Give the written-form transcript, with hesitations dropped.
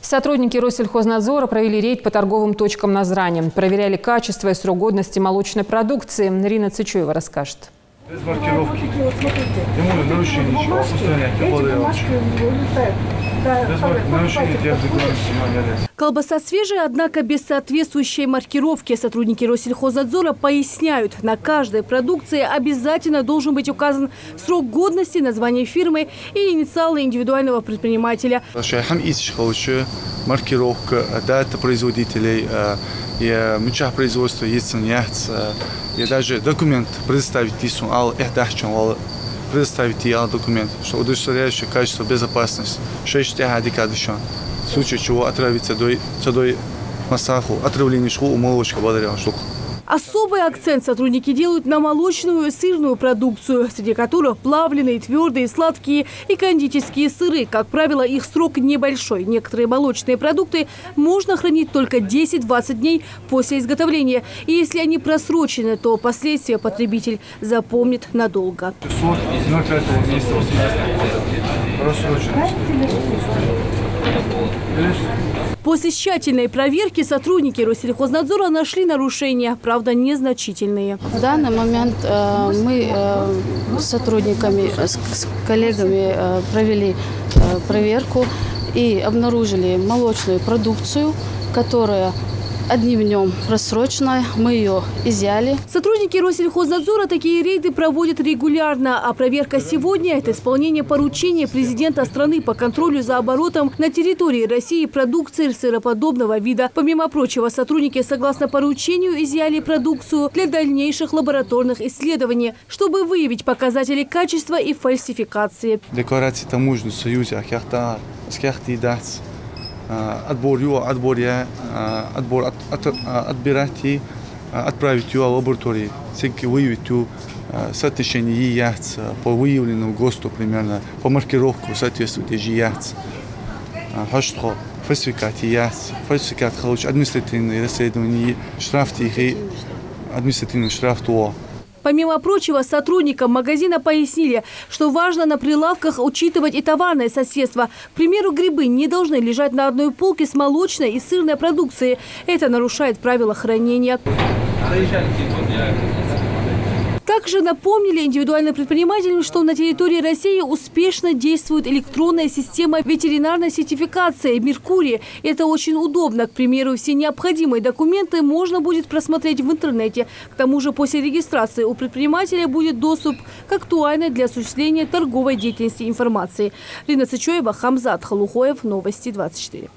Сотрудники Россельхознадзора провели рейд по торговым точкам Назрани. Проверяли качество и срок годности молочной продукции. Рина Цычуева расскажет. Без маркировки. Не может нарушить ничего. Колбаса свежая, однако без соответствующей маркировки. Сотрудники Россельхознадзора поясняют, на каждой продукции обязательно должен быть указан срок годности, название фирмы и инициалы индивидуального предпринимателя. Маркировка, дата производителей, мечах производства, и даже документ предоставить документ, что удостоверяющий качество безопасности. В случае чего отравиться до массаху, отравление школы, молочка, благодаря штуку. Особый акцент сотрудники делают на молочную и сырную продукцию, среди которых плавленые, твердые, сладкие и кондитерские сыры. Как правило, их срок небольшой. Некоторые молочные продукты можно хранить только 10-20 дней после изготовления. И если они просрочены, то последствия потребитель запомнит надолго. Срок 0,5 месяца просроченность. После тщательной проверки сотрудники Россельхознадзора нашли нарушения, правда, незначительные. В данный момент мы с сотрудниками, с коллегами провели проверку и обнаружили молочную продукцию, которая одним днем просроченная, мы ее изъяли. Сотрудники Россельхознадзора такие рейды проводят регулярно, а проверка сегодня – это исполнение поручения президента страны по контролю за оборотом на территории России продукции сыроподобного вида. Помимо прочего, сотрудники, согласно поручению, изъяли продукцию для дальнейших лабораторных исследований, чтобы выявить показатели качества и фальсификации. Декларация таможенного союза, отбирать и отправить ее в лабораторию, выявить соотношение яиц по выявленному ГОСТу примерно, по маркировке соответствующих яиц. Фальсификат яиц, фальсификат административные расследования, штрафы и административный штраф. Помимо прочего, сотрудникам магазина пояснили, что важно на прилавках учитывать и товарное соседство. К примеру, грибы не должны лежать на одной полке с молочной и сырной продукцией. Это нарушает правила хранения. Также напомнили индивидуальным предпринимателям, что на территории России успешно действует электронная система ветеринарной сертификации «Меркурий». Это очень удобно. К примеру, все необходимые документы можно будет просмотреть в интернете. К тому же после регистрации у предпринимателя будет доступ к актуальной для осуществления торговой деятельности информации. Рина Цычуева, Хамзат Халухоев, Новости 24.